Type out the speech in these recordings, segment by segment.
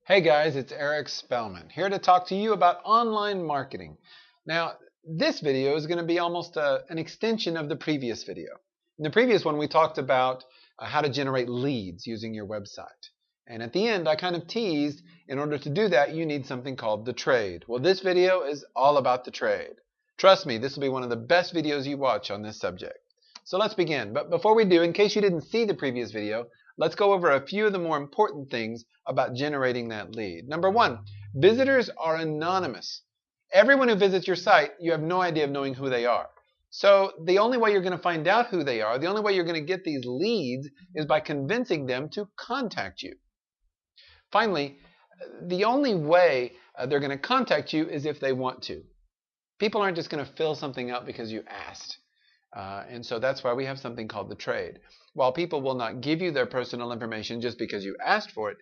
Hey guys, it's Eric Spellman here to talk to you about online marketing. Now, this video is going to be almost an extension of the previous video. In the previous one, we talked about how to generate leads using your website. And at the end, I kind of teased, in order to do that, you need something called the trade. Well, this video is all about the trade. Trust me, this will be one of the best videos you watch on this subject. So let's begin. But before we do, in case you didn't see the previous video, let's go over a few of the more important things about generating that lead. Number one, visitors are anonymous. Everyone who visits your site, you have no idea of knowing who they are. So the only way you're going to find out who they are, the only way you're going to get these leads is by convincing them to contact you. Finally, the only way they're going to contact you is if they want to. People aren't just going to fill something out because you asked. And so that's why we have something called the trade. While people will not give you their personal information just because you asked for it,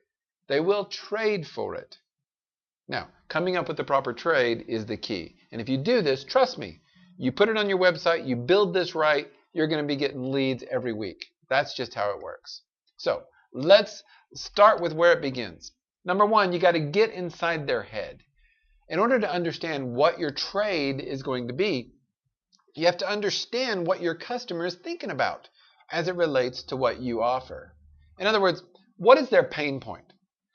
they will trade for it. Now, coming up with the proper trade is the key. And if you do this, trust me, you put it on your website, you build this right, you're going to be getting leads every week. That's just how it works. So let's start with where it begins. Number one, you got to get inside their head. In order to understand what your trade is going to be, you have to understand what your customer is thinking about as it relates to what you offer. In other words, what is their pain point?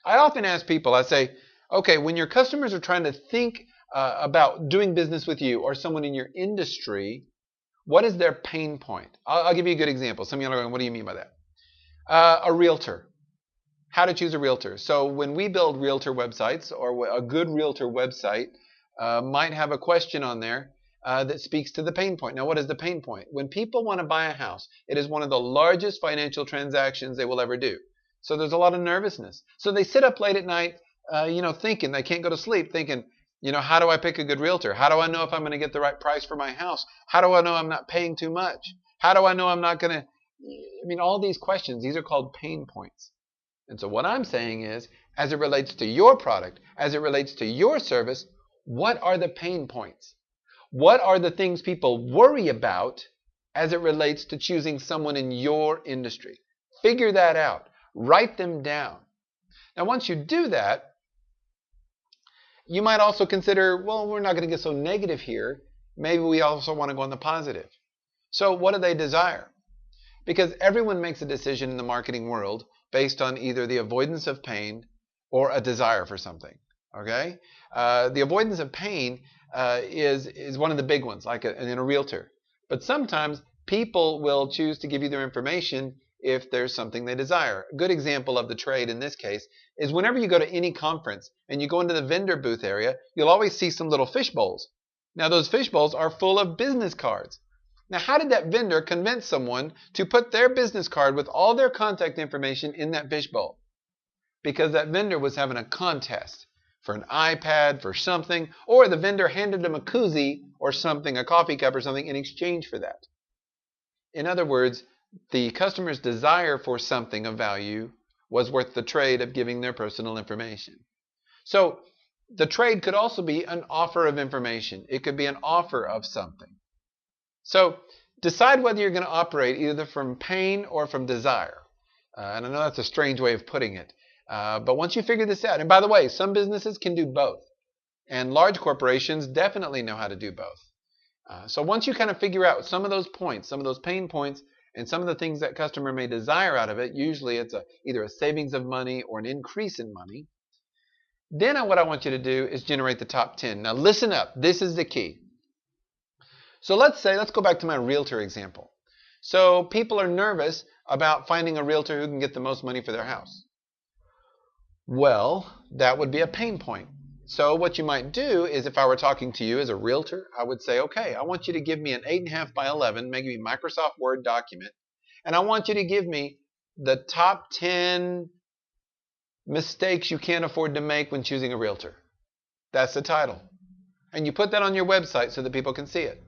I often ask people, I say, okay, when your customers are trying to think about doing business with you or someone in your industry, what is their pain point? I'll give you a good example. Some of you are going, what do you mean by that? A realtor. How to choose a realtor. So when we build realtor websites, or a good realtor website might have a question on there that speaks to the pain point. Now, what is the pain point? When people want to buy a house, it is one of the largest financial transactions they will ever do. So there's a lot of nervousness. So they sit up late at night, thinking, they can't go to sleep, thinking, how do I pick a good realtor? How do I know if I'm going to get the right price for my house? How do I know I'm not paying too much? How do I know I'm not going to, all these questions, these are called pain points. And so what I'm saying is, as it relates to your product, as it relates to your service, what are the pain points? What are the things people worry about as it relates to choosing someone in your industry? Figure that out. Write them down. Now, once you do that, you might also consider, well, we're not going to get so negative here. Maybe we also want to go on the positive. So what do they desire? Because everyone makes a decision in the marketing world based on either the avoidance of pain or a desire for something. Okay? The avoidance of pain is one of the big ones, like in a realtor. But sometimes people will choose to give you their information if there's something they desire. A good example of the trade in this case is whenever you go to any conference and you go into the vendor booth area, you'll always see some little fish bowls. Now those fish bowls are full of business cards. Now how did that vendor convince someone to put their business card with all their contact information in that fish bowl? Because that vendor was having a contest for an iPad, for something, or the vendor handed them a koozie or something, a coffee cup or something in exchange for that. In other words, the customer's desire for something of value was worth the trade of giving their personal information. So the trade could also be an offer of information. It could be an offer of something. So decide whether you're going to operate either from pain or from desire. And I know that's a strange way of putting it. But once you figure this out, and by the way, some businesses can do both. And large corporations definitely know how to do both. So once you kind of figure out some of those points, some of those pain points, and some of the things that customer may desire out of it, usually it's either a savings of money or an increase in money, then what I want you to do is generate the top 10. Now listen up. This is the key. So let's go back to my realtor example. So people are nervous about finding a realtor who can get the most money for their house. Well, that would be a pain point. So what you might do is, if I were talking to you as a realtor, I would say, okay, I want you to give me an 8.5 by 11, maybe Microsoft Word document, and I want you to give me the top 10 mistakes you can't afford to make when choosing a realtor. That's the title. And you put that on your website so that people can see it.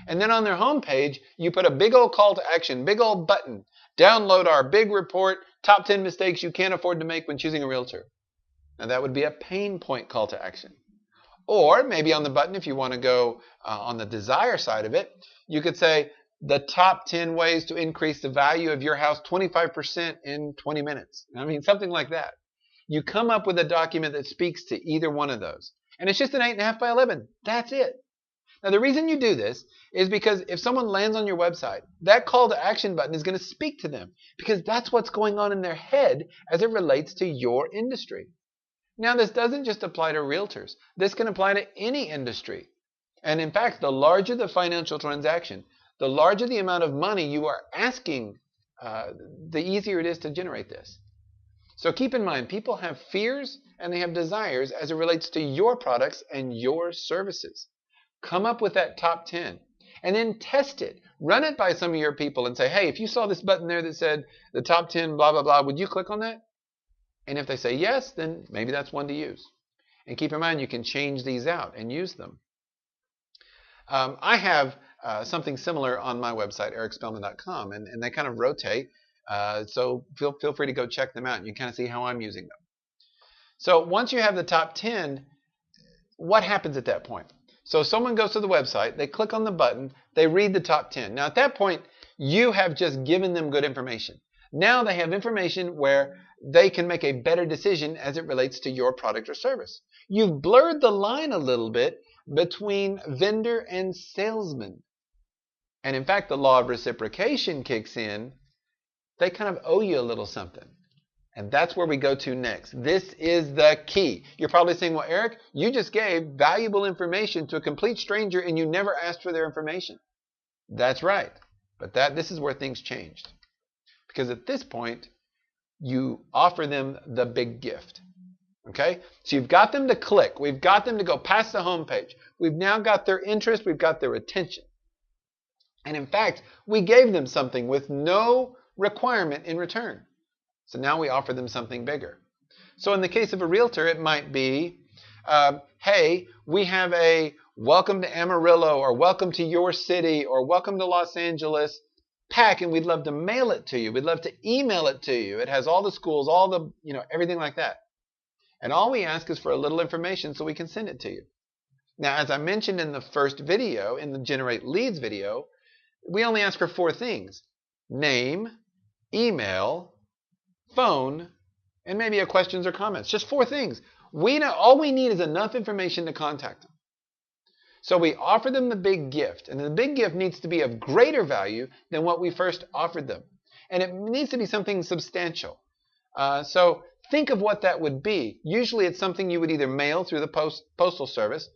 And then on their homepage, you put a big old call to action, big old button. Download our big report, top 10 mistakes you can't afford to make when choosing a realtor. Now that would be a pain point call to action. Or maybe on the button, if you want to go on the desire side of it, you could say the top 10 ways to increase the value of your house 25% in 20 minutes. Something like that. You come up with a document that speaks to either one of those. And it's just an 8.5 by 11. That's it. Now, the reason you do this is because if someone lands on your website, that call to action button is going to speak to them because that's what's going on in their head as it relates to your industry. Now, this doesn't just apply to realtors. This can apply to any industry. And in fact, the larger the financial transaction, the larger the amount of money you are asking, the easier it is to generate this. So keep in mind, people have fears and they have desires as it relates to your products and your services. Come up with that top 10 and then test it. Run it by some of your people and say, hey, if you saw this button there that said the top 10 blah, blah, blah, would you click on that? And if they say yes, then maybe that's one to use. And keep in mind, you can change these out and use them. I have something similar on my website, ericspellman.com, and they kind of rotate. So feel free to go check them out and you kind of see how I'm using them. So once you have the top 10, what happens at that point? So someone goes to the website, they click on the button, they read the top 10. Now at that point, you have just given them good information. Now they have information where they can make a better decision as it relates to your product or service. You've blurred the line a little bit between vendor and salesman. And in fact, the law of reciprocation kicks in. They kind of owe you a little something. And that's where we go to next. This is the key. You're probably saying, well, Eric, you just gave valuable information to a complete stranger and you never asked for their information. That's right. But this is where things changed. Because at this point, you offer them the big gift. Okay? So you've got them to click. We've got them to go past the home page. We've now got their interest. We've got their attention. And in fact, we gave them something with no requirement in return. So now we offer them something bigger. So in the case of a realtor, it might be, hey, we have a welcome to Amarillo or welcome to your city or welcome to Los Angeles pack, and we'd love to mail it to you. We'd love to email it to you. It has all the schools, all the, everything like that. And all we ask is for a little information so we can send it to you. Now, as I mentioned in the first video, in the Generate Leads video, we only ask for 4 things: name, email, phone, and maybe a questions or comments. Just 4 things. All we need is enough information to contact them. So we offer them the big gift, and the big gift needs to be of greater value than what we first offered them. And it needs to be something substantial. So think of what that would be. Usually it's something you would either mail through the postal service,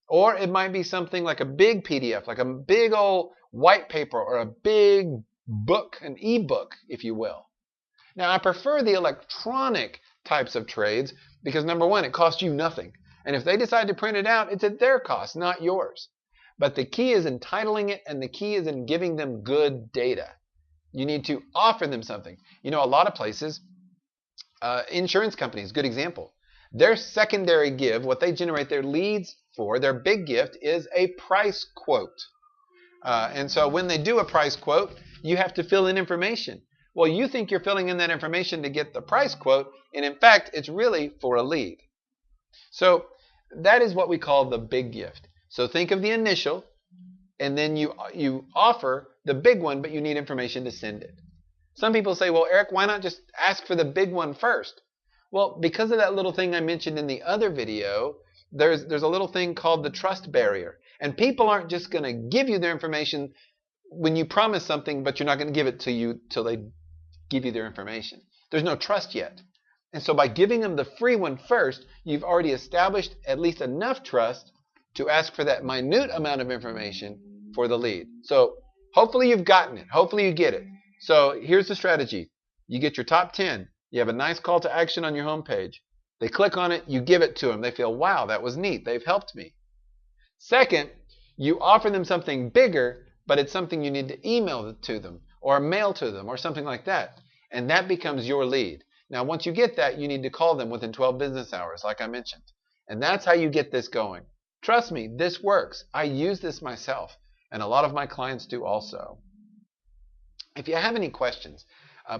or it might be something like a big PDF, like a big old white paper or a big book, an e-book, if you will. Now, I prefer the electronic types of trades because, number one, it costs you nothing. And if they decide to print it out, it's at their cost, not yours. But the key is in titling it, and the key is in giving them good data. You need to offer them something. A lot of places, insurance companies, good example. Their secondary give, what they generate their leads for, their big gift, is a price quote. And so when they do a price quote, you have to fill in information. Well, you think you're filling in that information to get the price quote, and in fact, it's really for a lead. So that is what we call the big gift. So think of the initial, and then you offer the big one, but you need information to send it. Some people say, well, Eric, why not just ask for the big one first? Well, because of that little thing I mentioned in the other video, there's a little thing called the trust barrier. And people aren't just going to give you their information when you promise something, but you're not going to give it to you till they give you their information. There's no trust yet. And so by giving them the free one first, you've already established at least enough trust to ask for that minute amount of information for the lead. So hopefully you've gotten it. Hopefully you get it. So here's the strategy. You get your top 10. You have a nice call to action on your homepage. They click on it. You give it to them. They feel, wow, that was neat. They've helped me. Second, you offer them something bigger, but it's something you need to email to them or mail to them or something like that. And that becomes your lead. Now, once you get that, you need to call them within 12 business hours, like I mentioned. And that's how you get this going. Trust me, this works. I use this myself, and a lot of my clients do also. If you have any questions,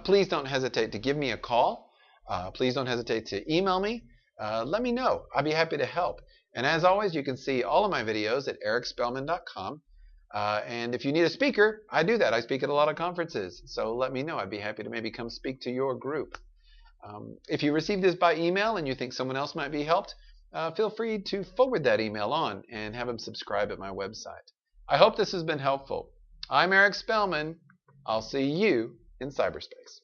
please don't hesitate to give me a call. Please don't hesitate to email me. Let me know. I'd be happy to help. And as always, you can see all of my videos at ericspellman.com. And if you need a speaker, I do that. I speak at a lot of conferences. So let me know. I'd be happy to maybe come speak to your group. If you received this by email and you think someone else might be helped, feel free to forward that email on and have them subscribe at my website. I hope this has been helpful. I'm Eric Spellman. I'll see you in cyberspace.